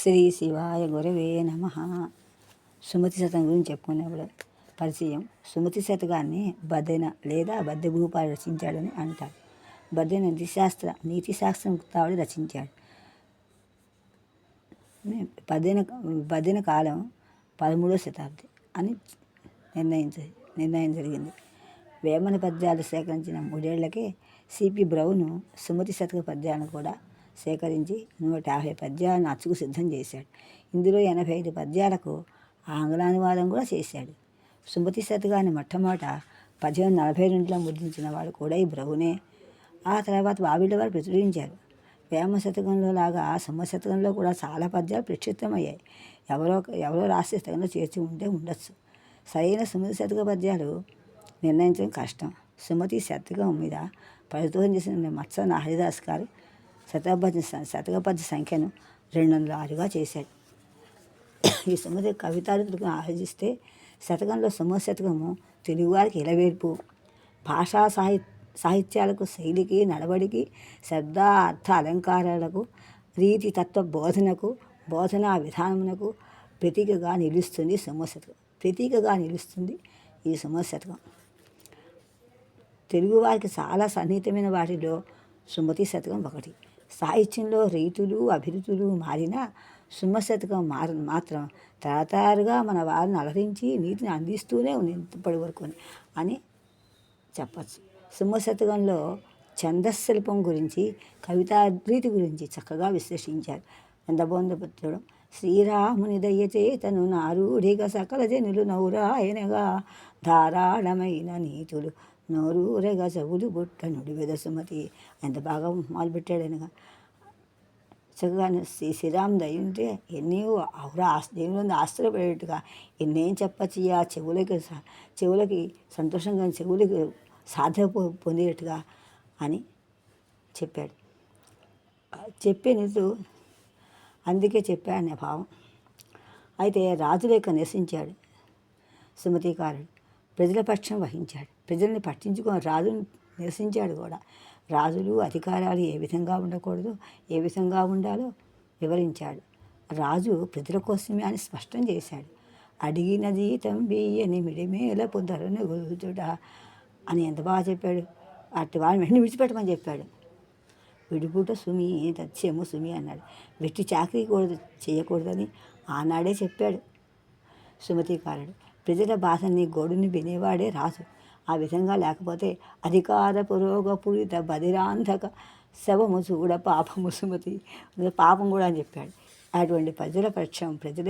శ్రీ శివాయ గురవే నమ. సుమతి శతకం గురించి చెప్పుకునేప్పుడు పరిచయం. సుమతి శతకాన్ని బద్దెన లేదా బద్దె భూపాలు రచించాడని అంటారు. బద్దెన నీతిశాస్త్రం తాడు రచించాడు. బద్దెన కాలం 13వ శతాబ్ది అని నిర్ణయం జరిగింది. వేమన పద్యాలు సేకరించిన 3 ఏళ్లకే సిపి బ్రౌను సుమతి శతక పద్యాలను కూడా సేకరించి 150 పద్యాలను అచ్చుకు సిద్ధం చేశాడు. ఇందులో 85 పద్యాలకు ఆంగ్లానువాదం కూడా చేశాడు. సుమతి శతకాన్ని మొట్టమొదట 1842లో ముద్రించిన వాడు కూడా ఈ బ్రౌనే. ఆ తర్వాత వావిళ్ళ వారు ప్రచురించారు. వేమ శతకంలో లాగా సుమతి శతకంలో కూడా చాలా పద్యాలు ప్రక్షిప్తమయ్యాయి. ఎవరో రాసే శతకంలో చేర్చి ఉండొచ్చు. సరైన సుమతి శతక పద్యాలు నిర్ణయించడం కష్టం. సుమతి శతకం మీద పరిశోధన చేసిన మత్సన హరిదాస్ గారు శతక పద్య సంఖ్యను 206గా చేశాడు. ఈ సుమతి కవితారుతులకు ఆలోచిస్తే శతకంలో సుమతి శతకము తెలుగువారికి ఇలవేర్పు. భాషా సాహిత్యాలకు, శైలికి, నడవడికి, శబ్ద అర్థ అలంకారాలకు, రీతి తత్వ బోధనకు, బోధనా విధానమునకు ప్రతీకగా నిలుస్తుంది సుమతి శతకం. ఈ సుమతి శతకం తెలుగువారికి చాలా సన్నిహితమైన వాటిలో సుమతి శతకం ఒకటి. సాహిత్యంలో రీతులు అభిరుచులు మారినా సుమతి శతకం మాత్రం తరతరాలుగా మన వారిని అలరించి నీతిని అందిస్తూనే ఉంది ఇప్పటి వరకు అని చెప్పచ్చు. సుమతి శతకంలో ఛందశిల్పం గురించి, కవితారీతి గురించి చక్కగా విశ్లేషించారు. ఎంత బాగుందో చూడడం. శ్రీరాముని దయచేతను నారూఢిగా సకల జనులు నౌరాయనగా ధారాళమైన నీతులు నోరూరగా చెవులు బుట్ట నుడివెద సుమతి. ఎంత బాగా మొదలుపెట్టాడనగా చక్కగా శ్రీరామ్ దయ ఉంటే ఎన్ని దేవుని ఆశ్చర్యపడేట్టుగా ఎన్నేం చెప్పచ్చు. ఆ చెవులకి సంతోషంగా, చెవులకి సాధన పొందేట్టుగా అని చెప్పాడు. చెప్పేందుకు అందుకే చెప్పాడనే భావం. అయితే రాజు లేక నిరసించాడు సుమతికారుడు. ప్రజల పక్షం వహించాడు. ప్రజల్ని పట్టించుకొని రాజును నిరసించాడు కూడా. రాజులు అధికారాలు ఏ విధంగా ఉండకూడదు, ఏ విధంగా ఉండాలో వివరించాడు. రాజు ప్రజల కోసమే అని స్పష్టం చేశాడు. అడిగిన జీతం బియ్యని మిడిమేల పొందరని గురుతుడ అని ఎంత బాగా చెప్పాడు. అట్టి వాళ్ళని వెంటనే విడిచిపెట్టమని చెప్పాడు. విడిపుట సుమి తథ్యము సుమి అన్నాడు. వెట్టి చాకరీ చేయకూడదని ఆనాడే చెప్పాడు సుమతికారుడు. ప్రజల బాధని గోడుని వినేవాడే రాజు. ఆ విధంగా లేకపోతే అధికార పురోగపురిత బదిరాంధక శవము చూడ పాపము సుమతి, పాపం కూడా అని చెప్పాడు. అటువంటి ప్రజల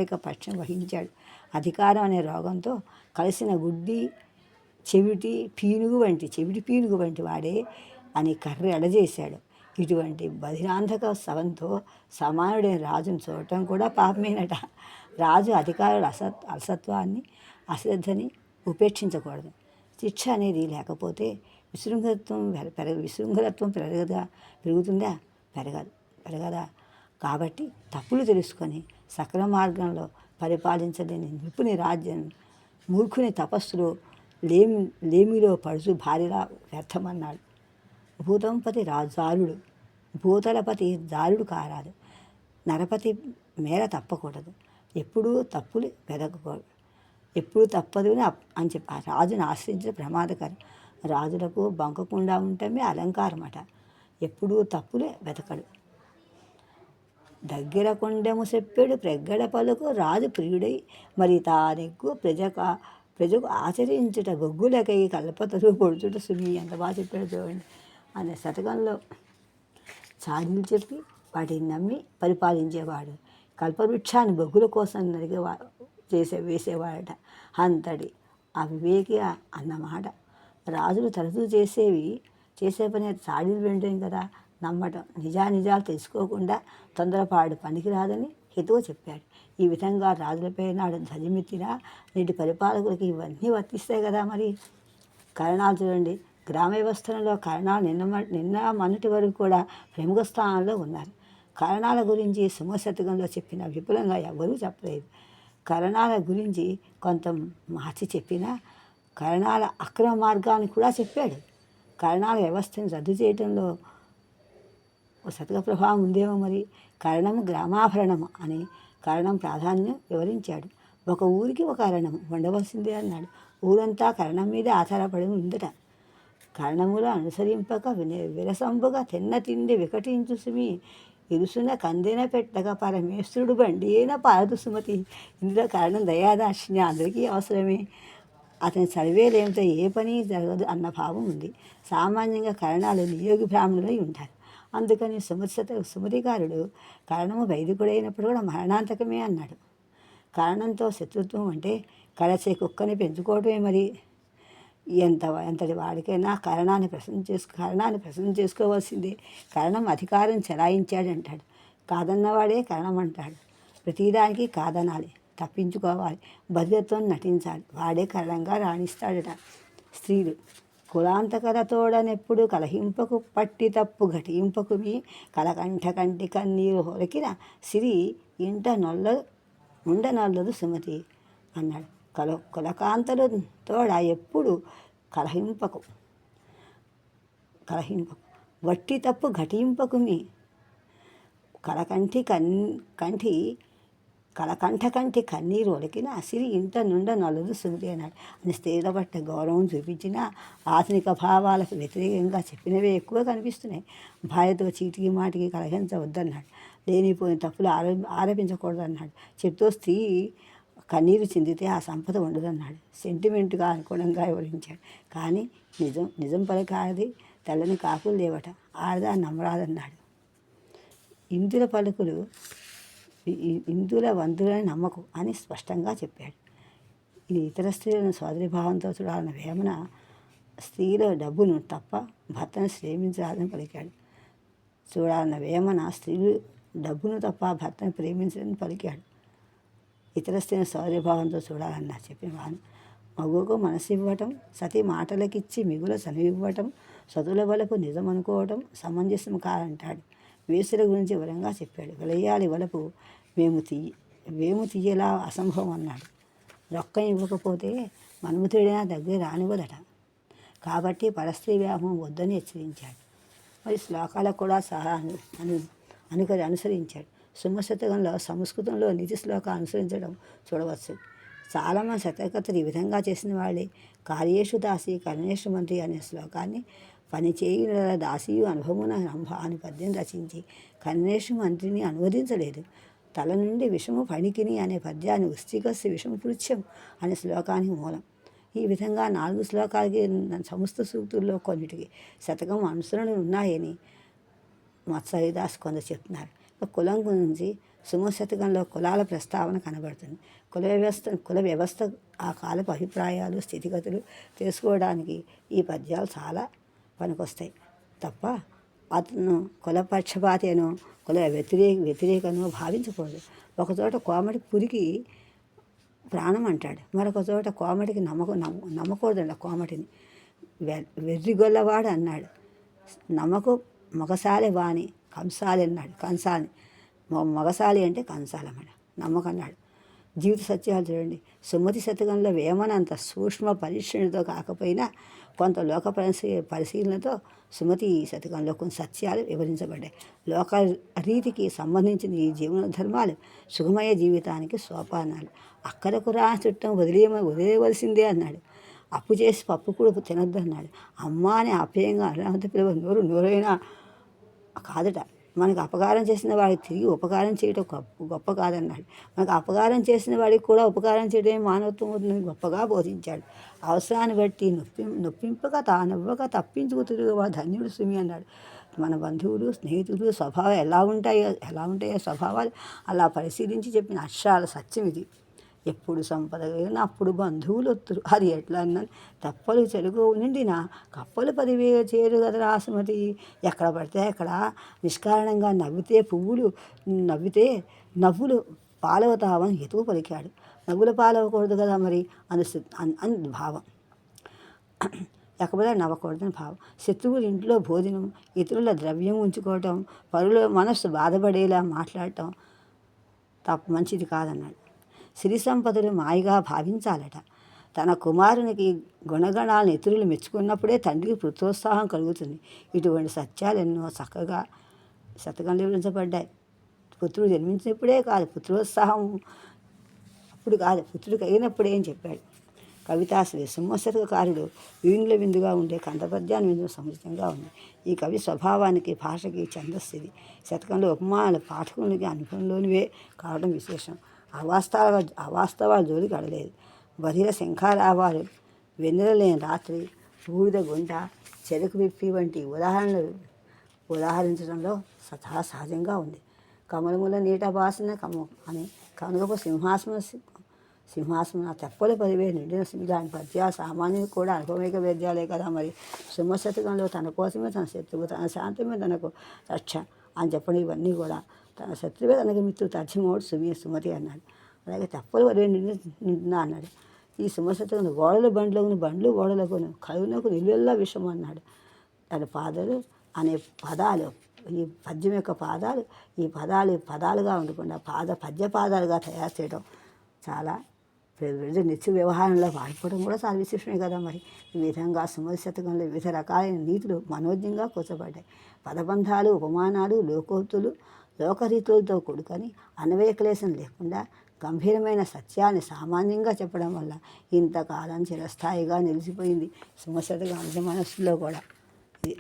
యొక్క పక్షం వహించాడు. అధికారం అనే రోగంతో కలిసిన గుడ్డి చెవిటి పీనుగు వంటి వాడే అని కర్ర ఎడజేశాడు. ఇటువంటి బధిరాంధక శవంతో సమానుడైన రాజును చూడటం కూడా పాపమేనట. రాజు అధికారుల అలసత్వాన్ని, అశ్రద్ధని ఉపేక్షించకూడదు. శిక్ష అనేది లేకపోతే విశృంఖలత్వం పెరుగుతుందా? పెరగదా? కాబట్టి తప్పులు తెలుసుకొని సక్రమ మార్గంలో పరిపాలించలేని నిపుణి రాజ్యం మూర్ఖుని తపస్సులో లేమిలో పడుచు భార్యలా వ్యర్థమన్నాడు. భూతంపతి జారుడు, భూతలపతి జారుడు కారాదు. నరపతి మేర తప్పకూడదు. ఎప్పుడూ తప్పులు వెదకకూడదు. ఎప్పుడు తప్పదు అని చెప్పి రాజును ఆశ్రయించడం ప్రమాదకరం. రాజులకు బంకకుండా ఉండటమే అలంకారం అట. ఎప్పుడూ తప్పులే వెతకడు. దగ్గర కొండెము చెప్పాడు ప్రగ్గడ పలుకు రాజు ప్రియుడై మరి తానెగ్గు ప్రజకు ఆచరించుట గొగ్గులకై కల్పతరు పొడుచుట సుమి. ఎంత బాగా చెప్పాడు చూడండి. అనే శతకంలో చాడీలు చెప్పి వాటిని నమ్మి పరిపాలించేవాడు. కల్పవృక్షాన్ని బొగ్గుల కోసం వేసేవాడట. అంతటి అవివేకి అన్నమాట. రాజులు తరచూ చేసే పని చాడీలు వినడం కదా, నమ్మటం. నిజాలు తెలుసుకోకుండా తొందరపాటు పనికిరాదని హితవు చెప్పాడు. ఈ విధంగా రాజులపై నాడు ధ్వజమెత్తినా నేటి పరిపాలకులకి ఇవన్నీ వర్తిస్తాయి కదా. మరి కరణాలు చూడండి. గ్రామ వ్యవస్థలో కరణాలు నిన్న మొన్నటి వరకు కూడా ప్రముఖ స్థానంలో ఉన్నారు. కరణాల గురించి సుమతి శతకంలో చెప్పిన విపులంగా ఎవరూ చెప్పలేదు. కరణాల గురించి కొంత మార్చి చెప్పినా కరణాల అక్రమ మార్గాన్ని కూడా చెప్పాడు. కరణాల వ్యవస్థను రద్దు చేయడంలో ఓ శతక ప్రభావం ఉందేమో మరి. కరణము గ్రామాభరణము అని కరణం ప్రాధాన్యం వివరించాడు. ఒక ఊరికి ఒక అరణం ఉండవలసిందే అన్నాడు. ఊరంతా కరణం మీద ఆధారపడి ఉందట. కరణముల అనుసరింపక విరసంబుగా తిన్న తిండి వికటించు సుమి, ఇరుసున కందెన పెట్టక పరమేశ్వరుడు బండి అయిన పారదు సుమతి. ఇందులో కారణం దయాదాక్షిణ్యం అందరికీ అవసరమే. అతని చదివేలేమితో ఏ పని జరగదు అన్న భావం ఉంది. సామాన్యంగా కరణాలు నియోగి బ్రాహ్మణులై ఉంటారు. అందుకని సుమతికారుడు కరణము వైదికుడైనప్పుడు కూడా మరణాంతకమే అన్నాడు. కారణంతో శత్రుత్వం అంటే కలసే కుక్కని పెంచుకోవటమే. మరి ఎంతటి వాడికైనా కరణాన్ని ప్రసన్నం చేసుకోవాల్సిందే. కరణం అధికారం చెలాయించాడంటాడు. కాదన్నవాడే కరణం అంటాడు. ప్రతిదానికి కాదనాలి, తప్పించుకోవాలి, బదిలత్వం నటించాలి. వాడే కరణంగా రాణిస్తాడట. స్త్రీలు కులాంతకరతోడనెప్పుడు కలహింపకు పట్టి తప్పు ఘటింపకు మీ కలకంఠ కంటి కన్నీరు హొరకిన సిరి ఇంట ఉండనొల్లదు సుమతి అన్నాడు. కులకాంతలు తోడ ఎప్పుడు కలహింపకు వట్టి తప్పు ఘటింపకు మీ కలకంఠ కంటి కన్నీరు ఒలికిన సిరి ఇంట నొలదు సుమతి అన్నాడు. అని స్త్రీల పట్ల గౌరవం చూపించిన ఆధునిక భావాలకు వ్యతిరేకంగా చెప్పినవే ఎక్కువ కనిపిస్తున్నాయి. భార్యతో చీటికి మాటికి కలహించవద్దన్నాడు. లేనిపోయిన తప్పులు ఆరోపించకూడదన్నాడు. చెప్తూ స్త్రీ కన్నీరు చిందితే ఆ సంపద ఉండదన్నాడు. సెంటిమెంట్గా అనుగుణంగా వివరించాడు. కానీ నిజం పలకాది తెల్లని కాకులు లేవట. ఆడదా నమ్మరాదన్నాడు. ఇందుల వంతులని నమ్మకు అని స్పష్టంగా చెప్పాడు. ఇది ఇతర స్త్రీలను సోదరిభావంతో చూడాలన్న వేమన స్త్రీల డబ్బును తప్ప భర్తను ప్రేమించాలని పలికాడు. స్త్రీలు డబ్బును తప్ప భర్తను ప్రేమించాలని పలికాడు. ఇతర స్త్రీని సోదరిభావంతో చూడాలన్నా చెప్పిన వాను. మగువకు మనసు ఇవ్వటం, సతి మాటలకిచ్చి మిగుల చనువివ్వటం, సతుల వలపు నిజం అనుకోవటం సమంజసం కాదంటాడు. వేసుల గురించి వివరంగా చెప్పాడు. విలయాలి వలపు వేము తీయలా అసంభవం అన్నాడు. రొక్కం ఇవ్వకపోతే మన్మథుడైనా దగ్గర రానివ్వదట. కాబట్టి పరస్త్రీ వ్యామోహం వద్దని హెచ్చరించాడు. మరి శ్లోకాలకు కూడా సహా అనుసరించాడు. సుమశతకంలో సంస్కృతంలో నీతి శ్లోకాలు అనుసరించడం చూడవచ్చు. చాలామంది శతకర్తలు ఈ విధంగా చేసిన వాళ్ళే. కార్యేషు దాసి కర్ణేషు మంత్రి అనే శ్లోకాన్ని పనిచేయుల దాసియు అనుభవమున రంభ అని పద్యం రచించి కర్ణేషు మంత్రిని అనువదించలేదు. తల నుండి విషము పణికిని అనే పద్యాన్ని ఉస్తికస్సు విషము పురుత్యం అనే శ్లోకానికి మూలం. ఈ విధంగా 4 శ్లోకాలకి సమస్త సూక్తుల్లో కొన్నిటికి శతకం అనుసరణలు ఉన్నాయని మత్సరిదాస్ కొందరు చెప్తున్నారు. కులం గురించి సుమశతకంలో కులాల ప్రస్తావన కనబడుతుంది. కుల వ్యవస్థ ఆ కాలపు అభిప్రాయాలు స్థితిగతులు తెలుసుకోవడానికి ఈ పద్యాలు చాలా పనికొస్తాయి తప్ప అతను కులపక్షపాతి అనో కుల వ్యతిరేకనో భావించకూడదు. ఒకచోట కోమటి పురికి ప్రాణం అంటాడు, మరొక చోట కోమటికి నమ్మకూడదండి. కోమటిని వెర్రిగొల్లవాడు అన్నాడు. నమ్మకు మొగసాలె వాణి కంసాలి అన్నాడు. కంసాలి మొగసాలి అంటే కంసాలన్నమాట. నమ్మకన్నాడు. జీవిత సత్యాలు చూడండి. సుమతి శతకంలో వేమనంత సూక్ష్మ పరిశీలనతో కాకపోయినా కొంత లోక పరిశీలనతో సుమతి శతకంలో కొన్ని సత్యాలు వివరించబడ్డాయి. లోక రీతికి సంబంధించిన ఈ జీవన ధర్మాలు సుఖమయ జీవితానికి సోపానాలు. అక్కడకు రా చుట్టం వదిలేయవలసిందే అన్నాడు. అప్పు చేసి పప్పు కూడా తినొద్దు అన్నాడు. అమ్మ అని ఆప్యాయంగా అనాథ పిలువ నోరైనా కాదట. మనకు అపకారం చేసిన వాడికి తిరిగి ఉపకారం చేయడం గొప్ప కాదన్నాడు. మనకు అపకారం చేసిన వాడికి కూడా ఉపకారం చేయడమే మానవత్వం అవుతుందని గొప్పగా బోధించాడు. అవసరాన్ని బట్టి నొప్పింపక తానవ్వక తప్పించుకు తిరుగువా ధన్యుడు సుమి అన్నాడు. మన బంధువులు స్నేహితులు స్వభావం ఎలా ఉంటాయో స్వభావాలు అలా పరిశీలించి చెప్పిన అక్షరాల సత్యం ఇది. ఎప్పుడు సంపద కలిగినా అప్పుడు బంధువులు ఒత్తురు. అది ఎట్లా అన్నాను. తెప్పలు చెరుగు నిండినా కప్పలు 10,000 చేరు కదరా సుమతి. ఎక్కడ పడితే అక్కడ నిష్కారణంగా నవ్వితే నవ్వులు పాలవుతావని హేతువు పలికాడు. నవ్వుల పాలవకూడదు కదా మరి అని భావం. ఎక్కబోతే నవ్వకూడదని భావం. శత్రువుల ఇంట్లో భోజనం, ఇతరుల ద్రవ్యం ఉంచుకోవటం, పరుల మనస్సు బాధపడేలా మాట్లాడటం మంచిది కాదన్నాడు. సిరి సంపదలు మాయగా భావించాలట. తన కుమారునికి గుణగణాలను ఇతరులు మెచ్చుకున్నప్పుడే తండ్రికి ప్రోత్సాహం కలుగుతుంది. ఇటువంటి సత్యాలెన్నో చక్కగా శతకంలో వివరించబడ్డాయి. పుత్రుడు జన్మించినప్పుడే కాదు, పుత్రోత్సాహం అప్పుడు కాదు, పుత్రుడికి అయినప్పుడే అని చెప్పాడు. కవితాశ్రీ సింహశతకారుడు వీణుల విందుగా ఉండే కందపద్యాన్ని విందు సముచితంగా ఉంది. ఈ కవి స్వభావానికి, భాషకి ఛందస్సు ఇది. శతకంలో ఉపమానాలు పాఠకునికి అనుభవంలోనివే కావడం విశేషం. అవాస్తవాల జోలికి అడలేదు. బధిర శంఖారావాలు, వెన్నెల లేని రాత్రి, బూడిద గుంట, చెరుకు విప్పి వంటి ఉదాహరణలు ఉదాహరించడంలో సహజంగా ఉంది. కమలముల నీట బాసిన అని కనుగపు సింహాసనం తెప్పల 10,000 నిండిన ఇలాంటి పద్యాలు సామాన్యులు కూడా అనుభవిక వేద్యాలే కదా. మరి సింహశతకంలో తన కోసమే తన శత్రువు, తన శాంతమే తనకు రక్ష అని చెప్పడం ఇవన్నీ కూడా తన శత్రువే తనకు మిత్రుడు తర్జమోడు సుమతి అన్నాడు. అలాగే తెప్పలు 10,000 నిండినా అన్నాడు. ఈ సింహశతకంలో బండ్లు ఓడలకును కలువునకు నిలువెల్లా విషం అన్నాడు. తన పాదాలు అనే పదాలు, ఈ పద్యం యొక్క పాదాలు, ఈ పదాలుగా ఉండకుండా పద్య పాదాలుగా తయారు చేయడం చాలా నిత్య వ్యవహారంలో వాడుకోవడం కూడా చాలా విశేషమే కదా. మరి ఈ విధంగా సుమతి శతకంలో వివిధ రకాలైన నీతులు మనోజ్ఞంగా కూర్చబడ్డాయి. పదబంధాలు, ఉపమానాలు, లోకరీతులతో కూడుకొని అన్వయక్లేశం లేకుండా గంభీరమైన సత్యాన్ని సామాన్యంగా చెప్పడం వల్ల ఇంతకాలం చిరస్థాయిగా నిలిచిపోయింది సుమతి శతకం అందరి మనస్సులో కూడా. ఇది